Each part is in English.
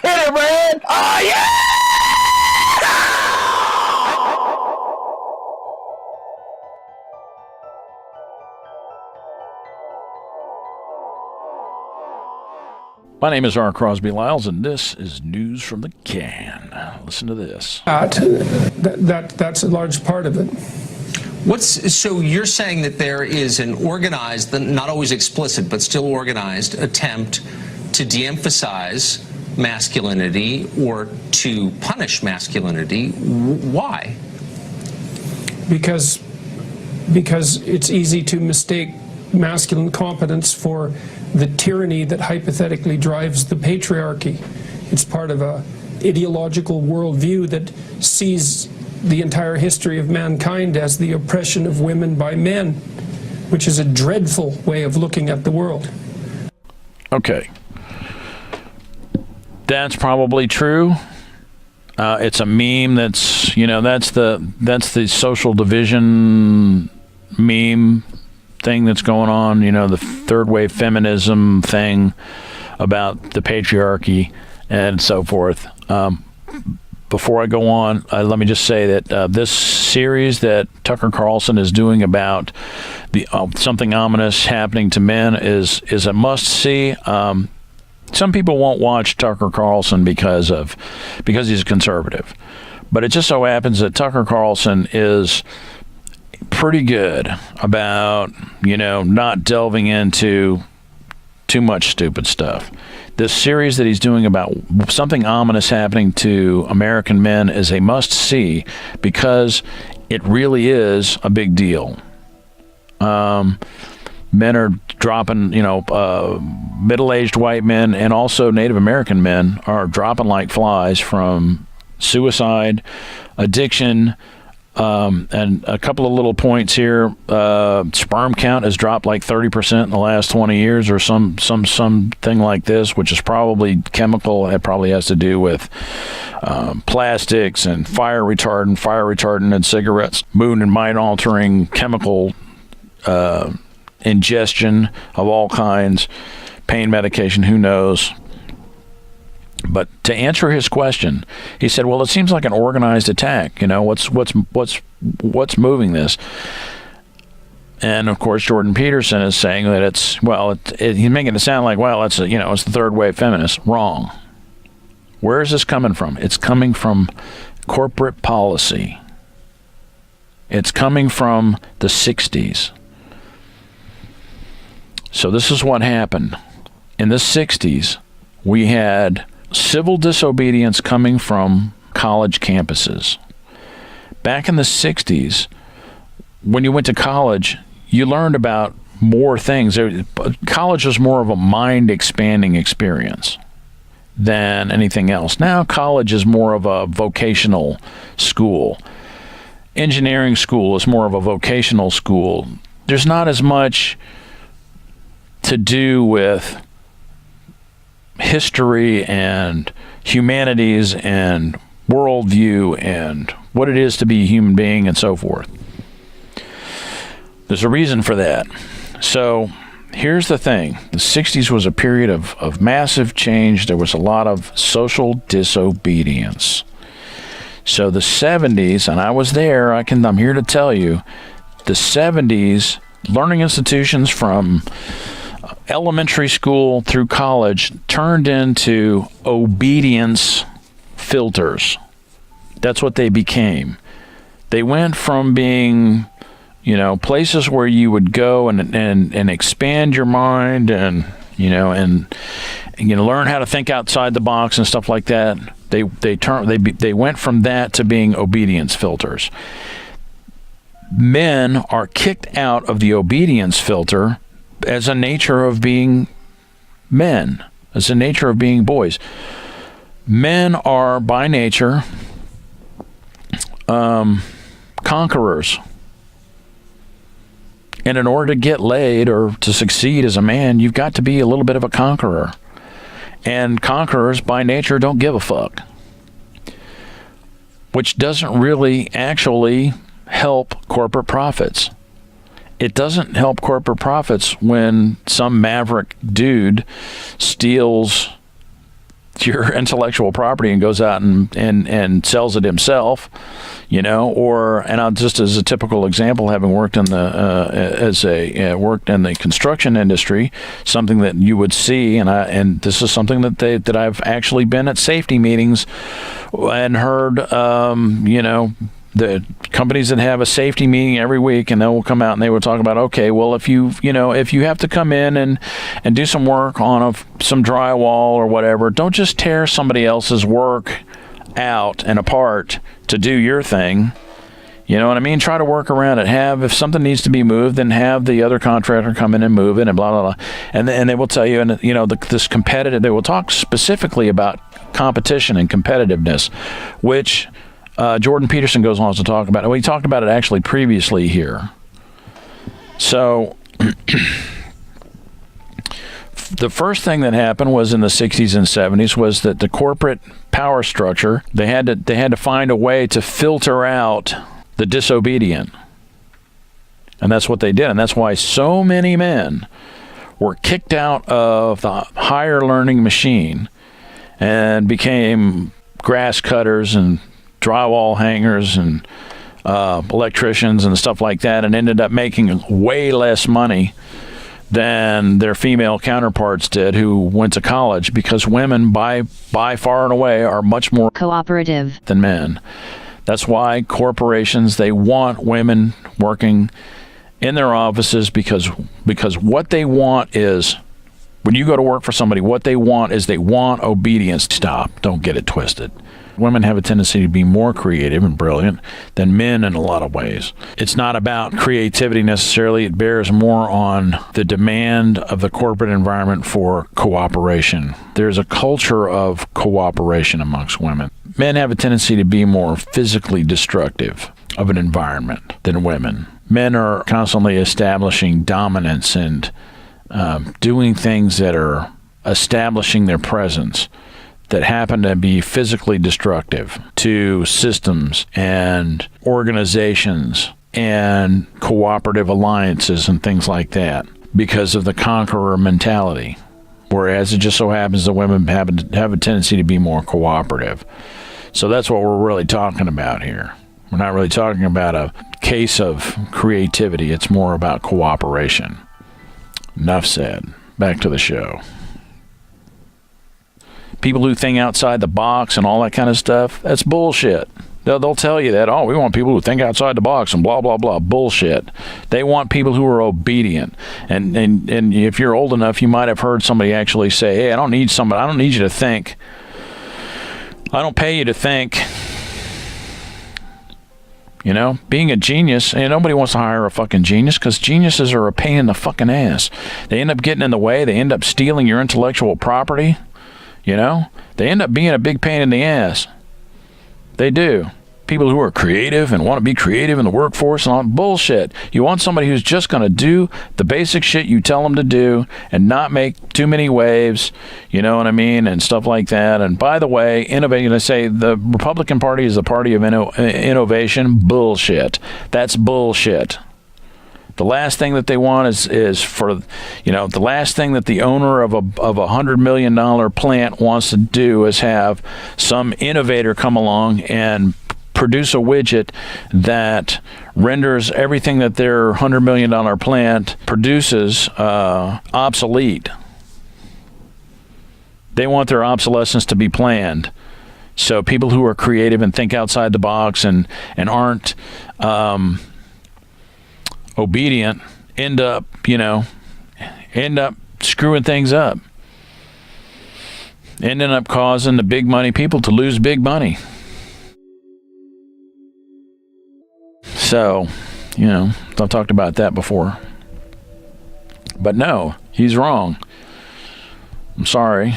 Hit it, Brad! Oh, yeah! My name is R. Crosby Lyles, and this is News from the Can. Listen to this. That's a large part of it. So you're saying that there is an organized, not always explicit, but still organized attempt to de-emphasize masculinity or to punish masculinity. Why? Because it's easy to mistake masculine competence for the tyranny that hypothetically drives the patriarchy. It's part of a ideological worldview that sees the entire history of mankind as the oppression of women by men, which is a dreadful way of looking at the world. Okay. That's probably true. It's a meme that's, that's the social division meme thing that's going on, the third wave feminism thing about the patriarchy and so forth. Before I go on, let me just say that this series that Tucker Carlson is doing about the something ominous happening to men is a must-see. Some people won't watch Tucker Carlson because he's a conservative, but it just so happens that Tucker Carlson is pretty good about not delving into too much stupid stuff. This series that he's doing about something ominous happening to American men is a must-see because it really is a big deal. Men are dropping, middle-aged white men and also Native American men are dropping like flies from suicide, addiction, and a couple of little points here. Sperm count has dropped like 30% in the last 20 years or something like this, which is probably chemical. It probably has to do with plastics and fire retardant and cigarettes, mood and mind altering chemical ingestion of all kinds, pain medication, who knows. But to answer his question, he said, "Well, it seems like an organized attack. What's moving this?" And of course, Jordan Peterson is saying that he's making it sound like, it's the third wave feminists. Wrong. Where is this coming from? It's coming from corporate policy. It's coming from the 60s. So this is what happened. In the 60s, we had civil disobedience coming from college campuses. Back in the 60s, when you went to college, you learned about more things. College was more of a mind-expanding experience than anything else. Now college is more of a vocational school. Engineering school is more of a vocational school. There's not as much to do with history and humanities and worldview and what it is to be a human being and so forth. There's a reason for that. So here's the thing. The 60s was a period of massive change. There was a lot of social disobedience. So the 70s, and I was there, I'm here to tell you, the 70s, learning institutions from elementary school through college turned into obedience filters. That's what they became. They went from being, places where you would go and expand your mind and learn how to think outside the box and stuff like that. They went from that to being obedience filters. Men are kicked out of the obedience filter as a nature of being men, as a nature of being boys. Men are by nature conquerors. And in order to get laid or to succeed as a man, you've got to be a little bit of a conqueror. And conquerors by nature don't give a fuck. Which doesn't really actually help corporate profits. It doesn't help corporate profits when some maverick dude steals your intellectual property and goes out and sells it himself, and I'll just as a typical example, having worked in worked in the construction industry, something that you would see, and this is something that I've actually been at safety meetings and heard, the companies that have a safety meeting every week, and they will come out and they will talk about, okay, well, if you have to come in and do some work on some drywall or whatever, don't just tear somebody else's work out and apart to do your thing. You know what I mean? Try to work around it. If something needs to be moved, then have the other contractor come in and move it, and blah, blah, blah. And they will tell you, and this competitive, they will talk specifically about competition and competitiveness, which Jordan Peterson goes on to talk about it. We talked about it actually previously here. So the first thing that happened was in the 60s and 70s was that the corporate power structure, they had to find a way to filter out the disobedient. And that's what they did. And that's why so many men were kicked out of the higher learning machine and became grass cutters and drywall hangers and electricians and stuff like that, and ended up making way less money than their female counterparts did who went to college, because women by far and away are much more cooperative than men. That's why corporations, they want women working in their offices, because what they want is, when you go to work for somebody, what they want is they want obedience. Stop. Don't get it twisted. Women have a tendency to be more creative and brilliant than men in a lot of ways. It's not about creativity necessarily. It bears more on the demand of the corporate environment for cooperation. There's a culture of cooperation amongst women. Men have a tendency to be more physically destructive of an environment than women. Men are constantly establishing dominance and doing things that are establishing their presence, that happen to be physically destructive to systems and organizations and cooperative alliances and things like that, because of the conqueror mentality. Whereas it just so happens that women have a tendency to be more cooperative. So that's what we're really talking about here. We're not really talking about a case of creativity. It's more about cooperation. Enough said. Back to the show. People who think outside the box and all that kind of stuff, that's bullshit. They'll tell you that, we want people who think outside the box and blah, blah, blah. Bullshit. They want people who are obedient. And if you're old enough, you might have heard somebody actually say, hey, I don't need you to think. I don't pay you to think. Being a genius, and nobody wants to hire a fucking genius, because geniuses are a pain in the fucking ass. They end up getting in the way. They end up stealing your intellectual property. They end up being a big pain in the ass. They do. People who are creative and want to be creative in the workforce and all bullshit. You want somebody who's just going to do the basic shit you tell them to do and not make too many waves, you know what I mean, and stuff like that. And by the way, innovating, I say the Republican Party is the party of innovation. Bullshit. That's bullshit. The last thing that they want is for, the last thing that the owner of a $100 million plant wants to do is have some innovator come along and produce a widget that renders everything that their $100 million plant produces obsolete. They want their obsolescence to be planned. So people who are creative and think outside the box and aren't obedient end up screwing things up, ending up causing the big money people to lose big money. So, I've talked about that before. But no, he's wrong. I'm sorry.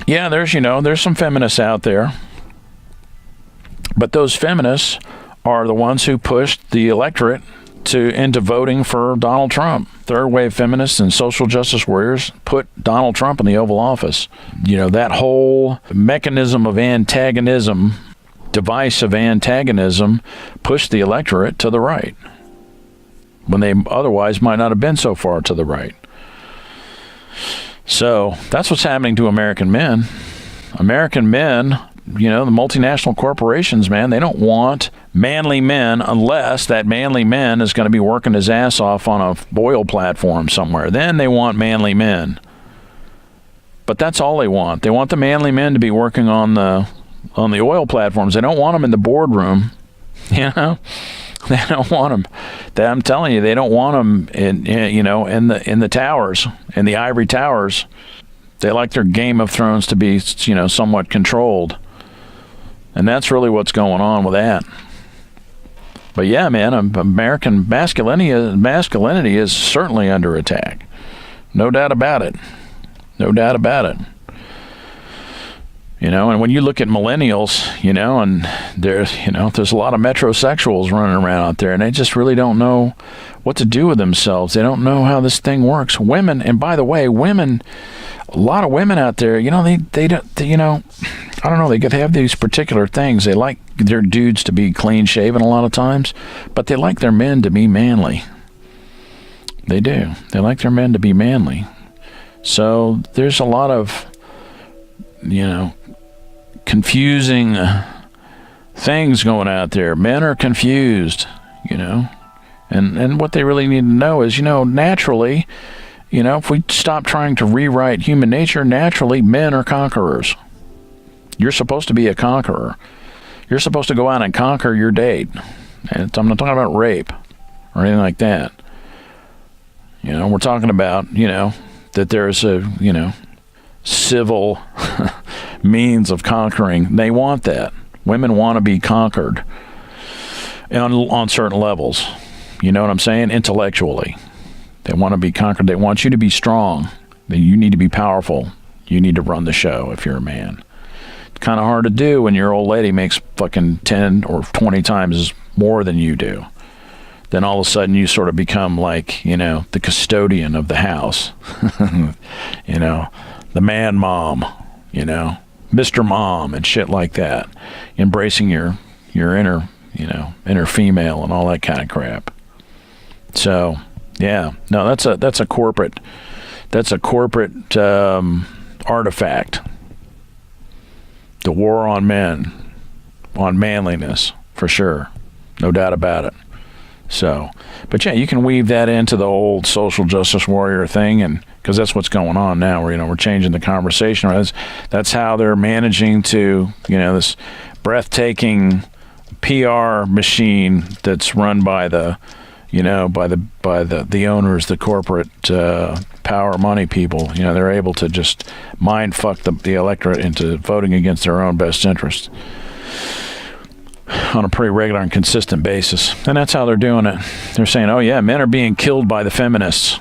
Yeah, there's some feminists out there. But those feminists are the ones who pushed the electorate into voting for Donald Trump. Third wave feminists and social justice warriors put Donald Trump in the Oval Office. That whole mechanism of antagonism, device of antagonism, pushed the electorate to the right when they otherwise might not have been so far to the right. So that's what's happening to American men. American men, the multinational corporations, man, they don't want manly men unless that manly man is going to be working his ass off on a oil platform somewhere. Then they want manly men. But that's all they want. They want the manly men to be working on the oil platforms. They don't want them in the boardroom. They don't want them. I'm telling you, they don't want them in the towers, in the ivory towers. They like their Game of Thrones to be, somewhat controlled. And that's really what's going on with that. But yeah, man, American masculinity is certainly under attack. No doubt about it. No doubt about it. And when you look at millennials, and there's a lot of metrosexuals running around out there, and they just really don't know what to do with themselves. They don't know how this thing works. Women, and by the way, a lot of women out there, they don't, I don't know, they have these particular things. They like their dudes to be clean shaven a lot of times, but they like their men to be manly. They do. They like their men to be manly. So there's a lot of, confusing things going out there. Men are confused, and what they really need to know is, naturally, if we stop trying to rewrite human nature, naturally men are conquerors. You're supposed to be a conqueror. You're supposed to go out and conquer your date. And I'm not talking about rape or anything like that. We're talking about, that there's a, civil means of conquering. They want that. Women want to be conquered on certain levels. You know what I'm saying? Intellectually. They want to be conquered. They want you to be strong. You need to be powerful. You need to run the show if you're a man. It's kind of hard to do when your old lady makes fucking 10 or 20 times more than you do. Then all of a sudden you sort of become like, the custodian of the house. The man mom, Mr. Mom and shit like that. Embracing your inner, inner female and all that kind of crap. So, yeah, no, that's a corporate artifact. The war on men, on manliness, for sure. No doubt about it. So, but yeah, you can weave that into the old social justice warrior thing, and because that's what's going on now. We're changing the conversation. That's how they're managing to, this breathtaking PR machine that's run by the, by the owners, the corporate power money people. They're able to just mind fuck the electorate into voting against their own best interest on a pretty regular and consistent basis. And that's how they're doing it. They're saying, oh yeah, men are being killed by the feminists.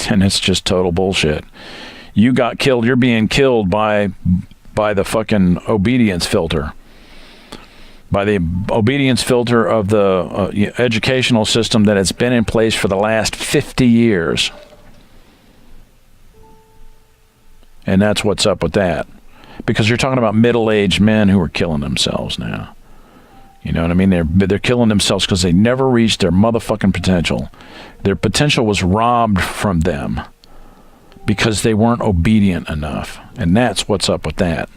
And it's just total bullshit. You got killed, you're being killed by the fucking obedience filter. By the obedience filter of the educational system that has been in place for the last 50 years. And that's what's up with that. Because you're talking about middle-aged men who are killing themselves now. You know what I mean? They're killing themselves because they never reached their motherfucking potential. Their potential was robbed from them because they weren't obedient enough. And that's what's up with that.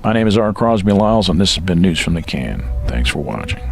My name is R. Crosby Lyles, and this has been News from the Can. Thanks for watching.